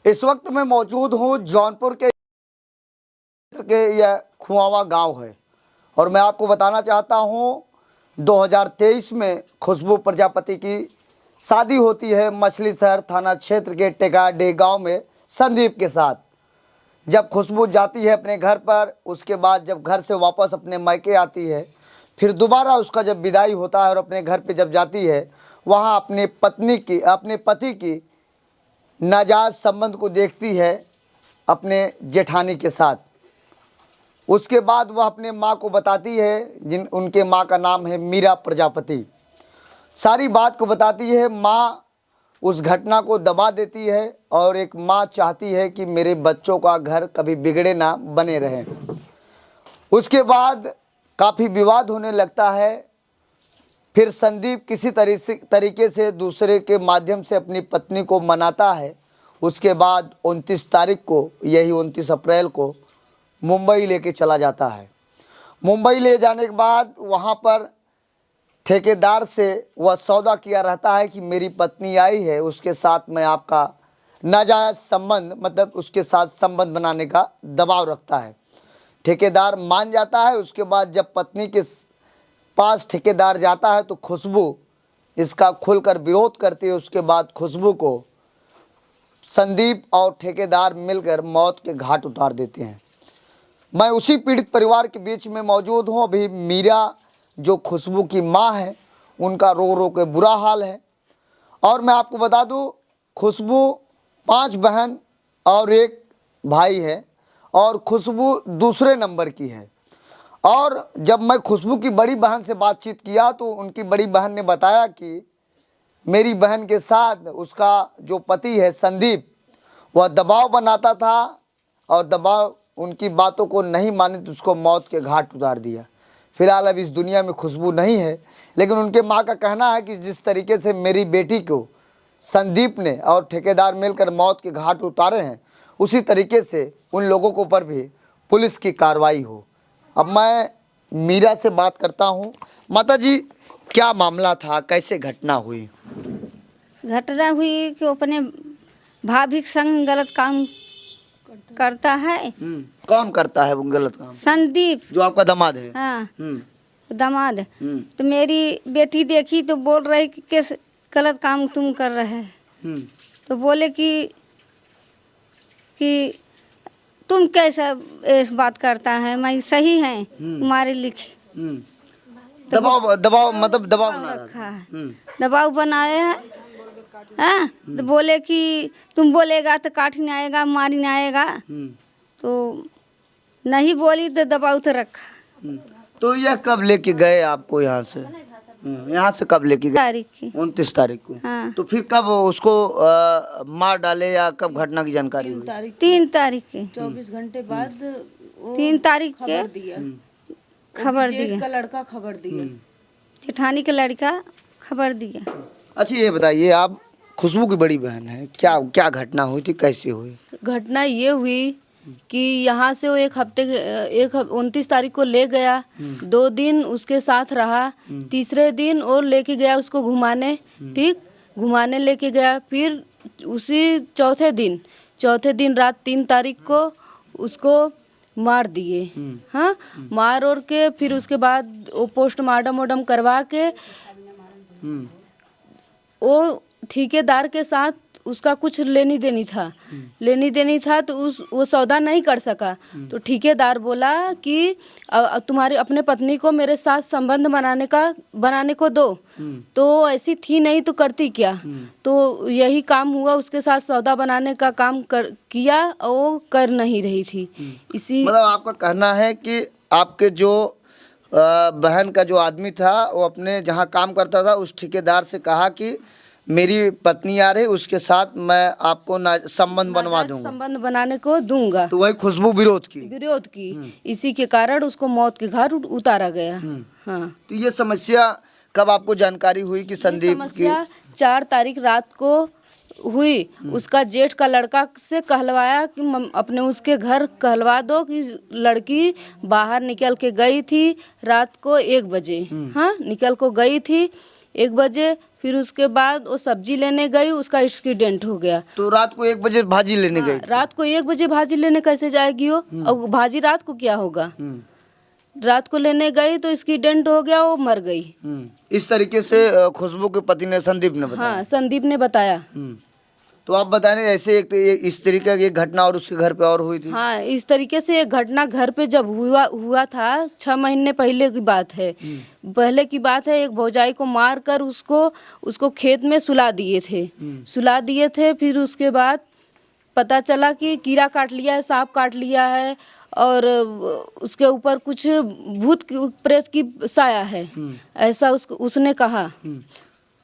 इस वक्त मैं मौजूद हूँ जौनपुर के यह खुआवा गांव है और मैं आपको बताना चाहता हूँ 2023 में खुशबू प्रजापति की शादी होती है मछली शहर थाना क्षेत्र के टेकाडे गांव में संदीप के साथ। जब खुशबू जाती है अपने घर पर, उसके बाद जब घर से वापस अपने मायके आती है, फिर दोबारा उसका जब विदाई होता है और अपने घर पे जब जाती है, वहाँ अपने पति की नाजायज़ संबंध को देखती है अपने जेठानी के साथ। उसके बाद वह अपने माँ को बताती है, उनके माँ का नाम है मीरा प्रजापति। सारी बात को बताती है। माँ उस घटना को दबा देती है और एक माँ चाहती है कि मेरे बच्चों का घर कभी बिगड़े ना बने रहे। उसके बाद काफ़ी विवाद होने लगता है। फिर संदीप किसी तरीके से दूसरे के माध्यम से अपनी पत्नी को मनाता है। उसके बाद 29 तारीख को, यही 29 अप्रैल को मुंबई लेके चला जाता है। मुंबई ले जाने के बाद वहाँ पर ठेकेदार से वह सौदा किया रहता है कि मेरी पत्नी आई है, उसके साथ मैं आपका नाजायज़ संबंध, मतलब उसके साथ संबंध बनाने का दबाव रखता है। ठेकेदार मान जाता है। उसके बाद जब पत्नी के पास ठेकेदार जाता है तो खुशबू इसका खुलकर विरोध करती है। उसके बाद खुशबू को संदीप और ठेकेदार मिलकर मौत के घाट उतार देते हैं। मैं उसी पीड़ित परिवार के बीच में मौजूद हूँ। अभी मीरा जो खुशबू की माँ है, उनका रो रो के बुरा हाल है। और मैं आपको बता दूँ, खुशबू 5 बहन और 1 भाई है और खुशबू दूसरे नंबर की है। और जब मैं खुशबू की बड़ी बहन से बातचीत किया तो उनकी बड़ी बहन ने बताया कि मेरी बहन के साथ उसका जो पति है संदीप, वह दबाव बनाता था और दबाव, उनकी बातों को नहीं मानी तो उसको मौत के घाट उतार दिया। फिलहाल अब इस दुनिया में खुशबू नहीं है, लेकिन उनके माँ का कहना है कि जिस तरीके से मेरी बेटी को संदीप ने और ठेकेदार मिलकर मौत के घाट उतारे हैं, उसी तरीके से उन लोगों के ऊपर भी पुलिस की कार्रवाई हो। अब मैं मीरा से बात करता हूँ। माता जी, क्या मामला था, कैसे घटना हुई? घटना हुई कि अपने भाभी के संग गलत काम करता है। कौन करता है वो गलत काम? संदीप, जो आपका दामाद है। हाँ, दामाद। हम्म। तो मेरी बेटी देखी तो बोल रही कि किस गलत काम तुम कर रहे हैं। तो बोले कि तुम कैसा इस बात करता है, मैं सही है तुम्हारे लिखी। दबाव मतलब दबाव बना रखा है, दबाव बनाया है। हाँ, तो बोले कि तुम बोलेगा तो काट नहीं आएगा, मारी नहीं आएगा। तो नहीं बोली तो दबाव तो रखा। तो यह कब लेके गए आपको यहाँ से? यहाँ से कब लेके गए? तारीख की 29 तारीख को। हाँ। तो फिर कब उसको मार डाले या कब घटना की जानकारी हुई? 3 तारीख के, 24 घंटे बाद 3 तारीख के खबर जेठ दिया। का लड़का खबर दिया। जेठानी का लड़का खबर दिया। अच्छा, ये बताइए, आप खुशबू की बड़ी बहन है, क्या घटना हुई थी, कैसे हुई? घटना ये हुई कि यहाँ से वो 29 तारीख को ले गया। 2 दिन उसके साथ रहा। तीसरे दिन और लेके गया उसको घुमाने। ठीक, घुमाने लेके गया। फिर उसी चौथे दिन रात 3 तारीख को उसको मार दिए। हाँ, मार और के फिर उसके बाद वो पोस्टमार्टम करवा के वो ठेकेदार के साथ उसका कुछ लेनी देनी था तो वो सौदा नहीं कर सका। तो ठेकेदार बोला कि तुम्हारी अपने पत्नी को मेरे साथ संबंध बनाने को दो। तो ऐसी थी नहीं तो करती क्या। तो यही काम हुआ, उसके साथ सौदा बनाने का काम किया और वो कर नहीं रही थी। इसी मतलब आपका कहना है कि आपके जो बहन का जो आदमी था, वो अपने जहाँ काम करता था उस ठेकेदार से कहा कि मेरी पत्नी आ रही, उसके साथ मैं आपको संबंध बनवा दूंगा, संबंध बनाने को दूंगा। तो वही खुशबू विरोध की। इसी के कारण उसको मौत के घाट उतारा गया। हाँ। तो ये समस्या कब आपको जानकारी हुई कि संदीप की? 4 तारीख रात को हुई। उसका जेठ का लड़का से कहलवाया कि अपने उसके घर कहलवा दो कि लड़की बाहर निकल के गई थी रात को 1 बजे। हाँ, निकल को गई थी 1 बजे। फिर उसके बाद वो सब्जी लेने गई, उसका एक्सीडेंट हो गया। तो रात को 1 बजे भाजी लेने गई? रात को 1 बजे भाजी लेने कैसे जाएगी वो? और भाजी रात को क्या होगा? रात को लेने गई तो एक्सीडेंट हो गया, वो मर गई। इस तरीके से खुशबू के पति ने, संदीप ने बताया। हाँ, संदीप ने बताया। तो आप बताएं, ऐसे इस तरीके की एक घटना और उसके घर पे और हुई थी? हाँ, इस तरीके से एक घटना घर पे जब हुआ था, 6 महीने पहले की बात है। पहले की बात है, एक भौजाई को मार कर उसको खेत में सुला दिए थे। फिर उसके बाद पता चला कि कीड़ा काट लिया है, सांप काट लिया है, और उसके ऊपर कुछ भूत प्रेत की साया है, ऐसा उसने कहा।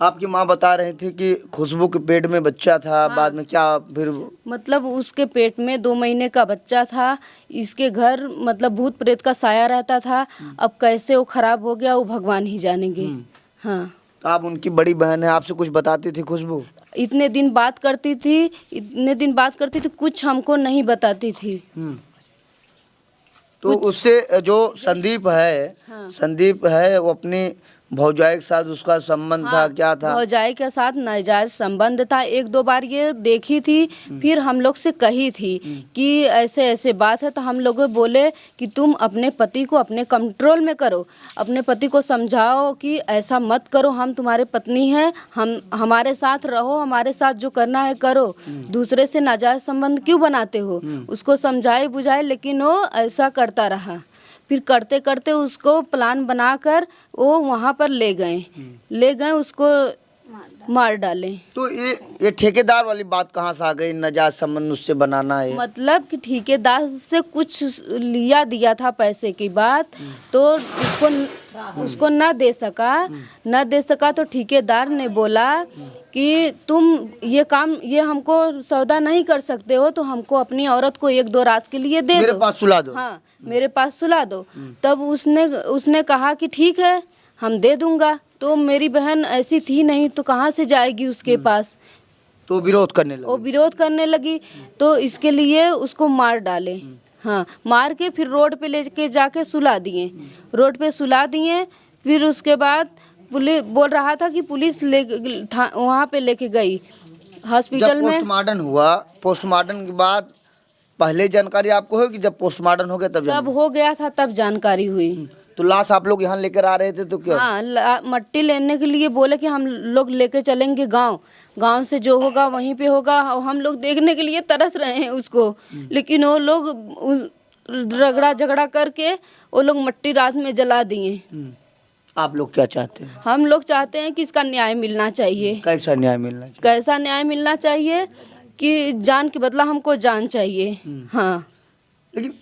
आपकी माँ बता रहे थे कि खुशबू के पेट में बच्चा था। बाद में क्या फिर? मतलब उसके पेट में 2 महीने का बच्चा था। इसके घर मतलब भूत प्रेत का साया रहता था। अब कैसे वो खराब हो गया, वो भगवान ही जानेंगे। हाँ, तो आप उनकी बड़ी बहन है, आपसे कुछ बताती थी खुशबू? इतने दिन बात करती थी, कुछ हमको नहीं बताती थी। तो उससे जो संदीप है वो अपनी भौजाई के साथ उसका संबंध था, क्या था? भौजाई के साथ नाजायज संबंध था। 1-2 बार ये देखी थी, फिर हम लोग से कही थी कि ऐसे ऐसे बात है। तो हम लोग बोले कि तुम अपने पति को अपने कंट्रोल में करो, अपने पति को समझाओ कि ऐसा मत करो, हम तुम्हारे पत्नी हैं, हम हमारे साथ रहो, हमारे साथ जो करना है करो, दूसरे से नाजायज संबंध क्यों बनाते हो? उसको समझाए बुझाए, लेकिन वो ऐसा करता रहा। फिर करते करते उसको प्लान बनाकर वो वहाँ पर ले गए, उसको मार डाले। तो ये ठेकेदार वाली बात कहाँ से आ गई, नाजायज संबंध उससे बनाना है? मतलब कि ठेकेदार से कुछ लिया दिया था पैसे की बात, तो उसको न दे सका तो ठेकेदार ने बोला कि तुम ये हमको सौदा नहीं कर सकते हो, तो हमको अपनी औरत को 1-2 रात के लिए दे दो, मेरे पास सुला दो। हाँ, मेरे पास सुला दो। तब उसने कहा कि ठीक है, हम दे दूंगा। तो मेरी बहन ऐसी थी नहीं, तो कहाँ से जाएगी उसके पास? तो विरोध करने लगी। तो इसके लिए उसको मार डाले। हाँ, मार के फिर रोड पे लेके जाके सुला दिए। फिर उसके बाद पुलिस बोल रहा था कि पुलिस वहाँ पे लेके गई हॉस्पिटल में। पोस्टमार्टम के बाद पहले जानकारी आपको है कि जब पोस्टमार्टम हो गया तब? सब हो गया था तब जानकारी हुई। तो लाश आप लोग यहाँ लेकर आ रहे थे तो क्या? हाँ, मट्टी लेने के लिए बोले कि हम लोग लेके चलेंगे गांव से, जो होगा वहीं पे होगा। और हम लोग देखने के लिए तरस रहे हैं उसको, लेकिन वो लोग रगड़ा झगड़ा करके वो लोग मट्टी रात में जला दिए। आप लोग क्या चाहते हैं? हम लोग चाहते हैं कि इसका न्याय मिलना चाहिए। कैसा न्याय मिलना चाहिए? कैसा न्याय मिलना चाहिए कि जान के बदला हमको जान चाहिए। हाँ, लेकिन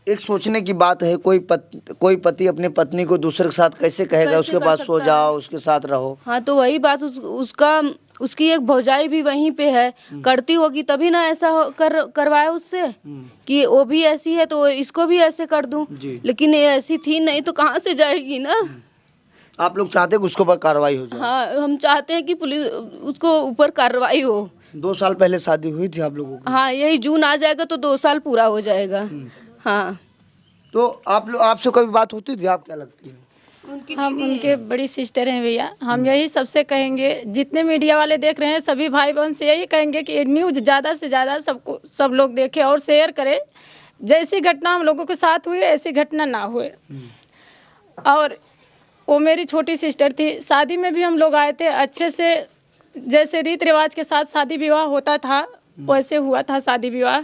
एक सोचने की बात है, कोई पति अपने पत्नी को दूसरे के साथ कैसे कहेगा उसके पास सो जाओ, उसके साथ रहो? हाँ, तो वही बात उसकी एक भौजाई भी वहीं पे है, करती होगी तभी ना ऐसा करवाए उससे कि वो भी ऐसी है तो इसको भी ऐसे कर दूं। लेकिन ये ऐसी थी नहीं, तो कहाँ से जाएगी ना। आप लोग चाहते हैं कि उसके ऊपर कार्रवाई हो जाए? हाँ, हम चाहते हैं कि पुलिस उसको ऊपर कार्रवाई हो। 2 साल पहले शादी हुई थी आप लोगों की? हाँ, यही जून आ जाएगा तो 2 साल पूरा हो जाएगा। हाँ, तो आपसे कभी बात होती थी? आप क्या लगती है? हम उनके बड़ी सिस्टर हैं भैया। हम यही सबसे कहेंगे, जितने मीडिया वाले देख रहे हैं सभी भाई बहन से यही कहेंगे कि ये न्यूज़ ज़्यादा से ज़्यादा सब लोग देखें और शेयर करें। जैसी घटना हम लोगों के साथ हुई ऐसी घटना ना हुए। और वो मेरी छोटी सिस्टर थी, शादी में भी हम लोग आए थे अच्छे से, जैसे रीति रिवाज के साथ शादी विवाह होता था वैसे हुआ था शादी विवाह।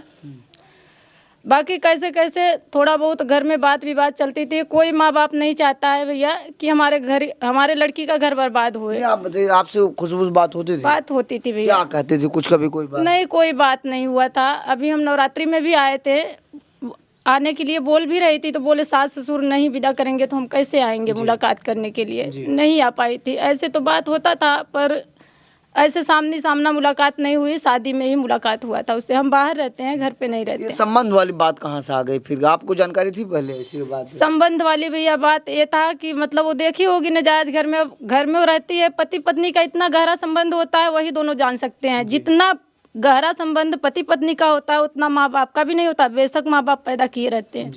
बाकी कैसे कैसे थोड़ा बहुत घर में बात विवाद चलती थी। कोई माँ बाप नहीं चाहता है भैया कि हमारे लड़की का घर बर्बाद हुए। आप बताइए, आपसे खुशबू बात होती थी? बात होती थी भैया। क्या कहते थे? कुछ कभी कोई बात नहीं, कोई बात नहीं हुआ था। अभी हम नवरात्रि में भी आए थे, आने के लिए बोल भी रही थी, तो बोले सास ससुर नहीं विदा करेंगे तो हम कैसे आएंगे मुलाकात करने के लिए। नहीं आ पाई थी। ऐसे तो बात होता था, पर ऐसे सामने सामना मुलाकात नहीं हुई। शादी में ही मुलाकात हुआ था उससे। हम बाहर रहते हैं, घर पे नहीं रहते। ये संबंध वाली बात कहाँ से आ गई फिर? आपको जानकारी थी पहले ऐसी बात? संबंध वाली भैया बात ये था कि मतलब वो देखी होगी नाजायज घर में वो रहती है। पति पत्नी का इतना गहरा संबंध होता है, वही दोनों जान सकते हैं। जितना गहरा संबंध पति पत्नी का होता है उतना माँ बाप का भी नहीं होता, बेशक माँ बाप पैदा किए रहते हैं।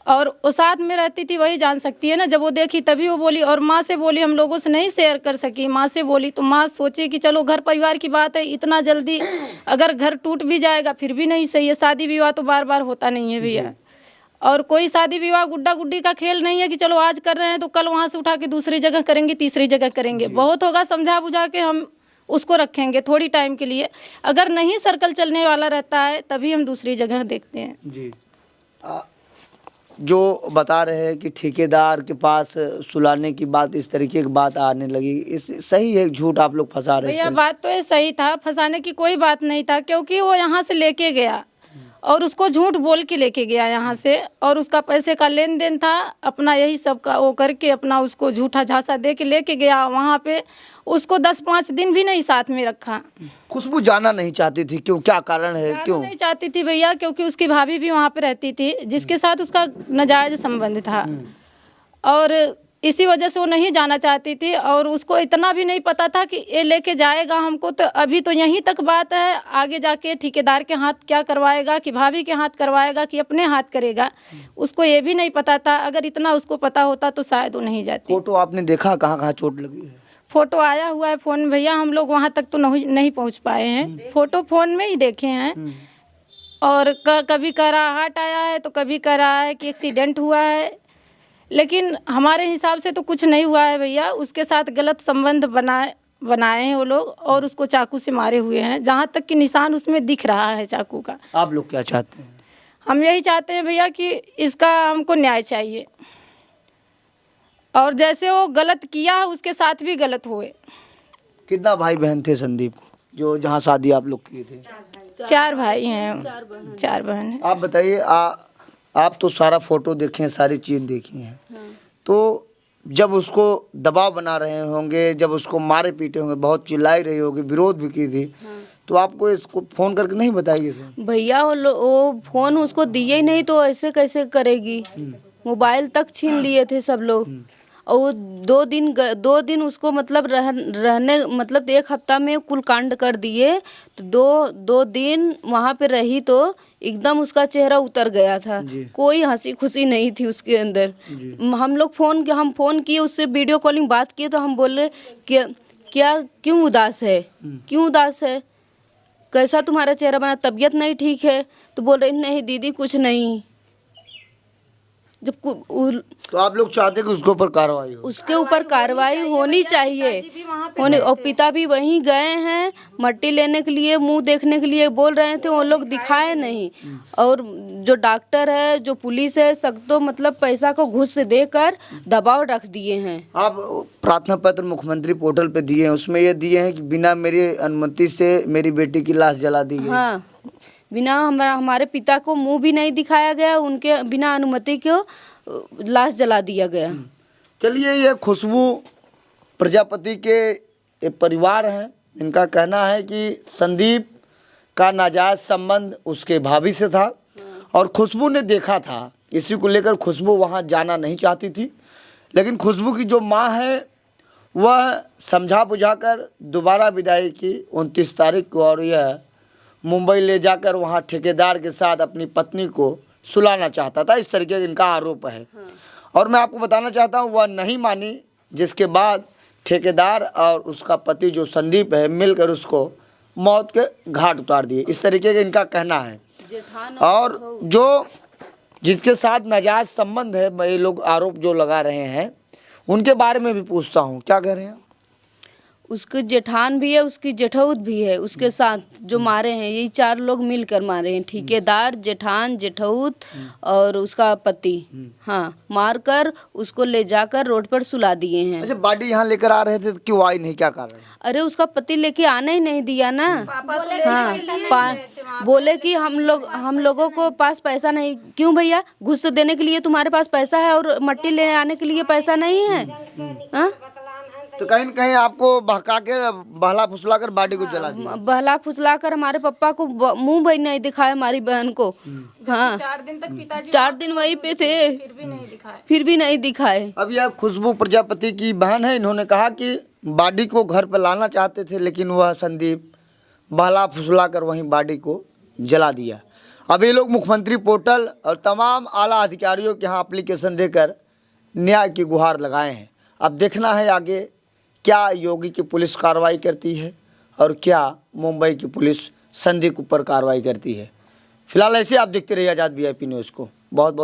और वो साथ में रहती थी, वही जान सकती है ना। जब वो देखी तभी वो बोली, और माँ से बोली, हम लोगों से नहीं शेयर कर सकी। माँ से बोली तो माँ सोची कि चलो घर परिवार की बात है, इतना जल्दी अगर घर टूट भी जाएगा फिर भी नहीं सही है। शादी विवाह तो बार बार होता नहीं है भैया, और कोई शादी विवाह गुड्डा गुड्डी का खेल नहीं है कि चलो आज कर रहे हैं तो कल वहाँ से उठा के दूसरी जगह करेंगे, तीसरी जगह करेंगे। बहुत होगा समझा बुझा के हम उसको रखेंगे थोड़ी टाइम के लिए। अगर नहीं सर्कल चलने वाला रहता है तभी हम दूसरी जगह देखते हैं। जी जो बता रहे हैं कि ठेकेदार के पास सुलाने की बात, इस तरीके की बात आने लगी, इस सही है झूठ आप लोग फंसा रहे हैं? भैया बात तो ये सही था, फंसाने की कोई बात नहीं था, क्योंकि वो यहाँ से लेके गया और उसको झूठ बोल के लेके गया यहाँ से, और उसका पैसे का लेन देन था अपना, यही सब का वो करके अपना उसको झूठा झांसा दे के लेके गया। वहाँ पे उसको 10-5 दिन भी नहीं साथ में रखा। खुशबू जाना नहीं चाहती थी, क्यों? क्या कारण है? क्यों नहीं चाहती थी भैया? क्योंकि उसकी भाभी भी वहाँ पे रहती थी जिसके साथ उसका नाजायज संबंध था, और इसी वजह से वो नहीं जाना चाहती थी। और उसको इतना भी नहीं पता था कि ये लेके जाएगा हमको, तो अभी तो यहीं तक बात है। आगे जाके ठेकेदार के हाथ क्या करवाएगा, कि भाभी के हाथ करवाएगा, कि अपने हाथ करेगा, उसको ये भी नहीं पता था। अगर इतना उसको पता होता तो शायद वो नहीं जाती। फोटो आपने देखा कहाँ कहाँ चोट लगी है? फोटो आया हुआ है फ़ोन में भैया, हम लोग वहाँ तक तो नहीं पहुँच पाए हैं, फोटो फ़ोन में ही देखे हैं। और कभी कह रहा हार्ट आया है, तो कभी कह रहा है कि एक्सीडेंट हुआ है, लेकिन हमारे हिसाब से तो कुछ नहीं हुआ है भैया। उसके साथ गलत संबंध बनाए हैं वो लोग, और उसको चाकू से मारे हुए हैं, जहाँ तक कि निशान उसमें दिख रहा है चाकू का। आप लोग क्या चाहते हैं? हम यही चाहते हैं भैया कि इसका हमको न्याय चाहिए, और जैसे वो गलत किया है उसके साथ भी गलत हुए। कितना भाई बहन थे संदीप, जो जहाँ शादी आप लोग किए थे? 4 भाई हैं, 4 बहन हैं। आप बताइए, आप तो सारा फोटो देखे हैं, सारी चीज़ देखी हैं, तो जब उसको दबाव बना रहे होंगे, जब उसको मारे पीटे होंगे, बहुत चिल्लाई रही होगी, विरोध भी की थी, तो आपको इसको फ़ोन करके नहीं बताइए? भैया वो फोन उसको दिए ही नहीं तो ऐसे कैसे करेगी। मोबाइल तक छीन लिए थे सब लोग, और वो 2 दिन उसको मतलब रहने मतलब 1 हफ्ता में कुल कांड कर दिए। तो 2 दिन वहाँ पे रही तो एकदम उसका चेहरा उतर गया था, कोई हंसी खुशी नहीं थी उसके अंदर। हम फ़ोन किए उससे, वीडियो कॉलिंग बात किए, तो हम बोले क्या क्यों उदास है, क्यों उदास है, कैसा तुम्हारा चेहरा बना, तबीयत नहीं ठीक है? तो बोल रही नहीं दीदी कुछ नहीं। जब तो आप लोग चाहते कि उसके ऊपर कार्रवाई हो? उसके ऊपर कार्रवाई होनी चाहिए, होने। और पिता भी वहीं गए हैं मट्टी लेने के लिए, मुंह देखने के लिए बोल रहे थे, वो लोग दिखाए नहीं। और जो डॉक्टर है, जो पुलिस है, सब तो मतलब पैसा को घूस देकर दबाव रख दिए हैं। आप प्रार्थना पत्र मुख्यमंत्री पोर्टल पे दिए हैं, उसमें ये दिए हैं कि बिना मेरी अनुमति से मेरी बेटी की लाश जला दी गई। हाँ, बिना हमारे पिता को मुंह भी नहीं दिखाया गया, उनके बिना अनुमति को लाश जला दिया गया। चलिए, ये खुशबू प्रजापति के एक परिवार हैं, इनका कहना है कि संदीप का नाजायज संबंध उसके भाभी से था, और खुशबू ने देखा था। इसी को लेकर खुशबू वहाँ जाना नहीं चाहती थी, लेकिन खुशबू की जो माँ है वह समझा बुझाकर दोबारा विदाई की 29 तारीख को, और यह मुंबई ले जाकर वहाँ ठेकेदार के साथ अपनी पत्नी को सुलाना चाहता था। इस तरीके का इनका आरोप है। और मैं आपको बताना चाहता हूँ, वह नहीं मानी, जिसके बाद ठेकेदार और उसका पति जो संदीप है मिलकर उसको मौत के घाट उतार दिए। इस तरीके का इनका कहना है। और जो जिसके साथ नाजायज संबंध है, ये लोग आरोप जो लगा रहे हैं, उनके बारे में भी पूछता हूँ, क्या कह रहे हैं? उसके जेठान भी है, उसकी जेठौत भी है, उसके साथ जो मारे हैं, यही 4 लोग मिलकर मारे हैं, ठेकेदार, जेठान, जेठौत और उसका पति। हाँ, मारकर उसको ले जाकर रोड पर सुला दिए हैं। अच्छा, बॉडी यहाँ लेकर आ रहे थे तो क्यों आई नहीं, क्या कारण? अरे उसका पति लेके आने ही नहीं दिया ना। हाँ, बोले कि हम लोगों को पास पैसा नहीं। क्यों भैया, घुस देने के लिए तुम्हारे पास पैसा है और मट्टी ले आने के लिए पैसा नहीं है? हाँ, तो कहीं न कहीं आपको बहका के, बहला फुसला कर बॉडी को जला दिया। बहला फुसला कर हमारे पापा को मुंह भी नहीं दिखाया, हमारी बहन को। हाँ, 4 दिन तक पिताजी 4 दिन वहीं पे थे, फिर भी नहीं दिखाए। अब यह खुशबू प्रजापति की बहन है, इन्होंने कहा कि बॉडी को घर पर लाना चाहते थे, लेकिन वह संदीप बहला फुसला कर वहीं बॉडी को जला दिया। अब ये लोग मुख्यमंत्री पोर्टल और तमाम आला अधिकारियों के यहाँ एप्लीकेशन देकर न्याय की गुहार लगाए हैं। अब देखना है आगे क्या योगी की पुलिस कार्रवाई करती है और क्या मुंबई की पुलिस संधि के ऊपर कार्रवाई करती है। फिलहाल ऐसे आप देखते रहिए आज़ाद VIP न्यूज़ को। बहुत बहुत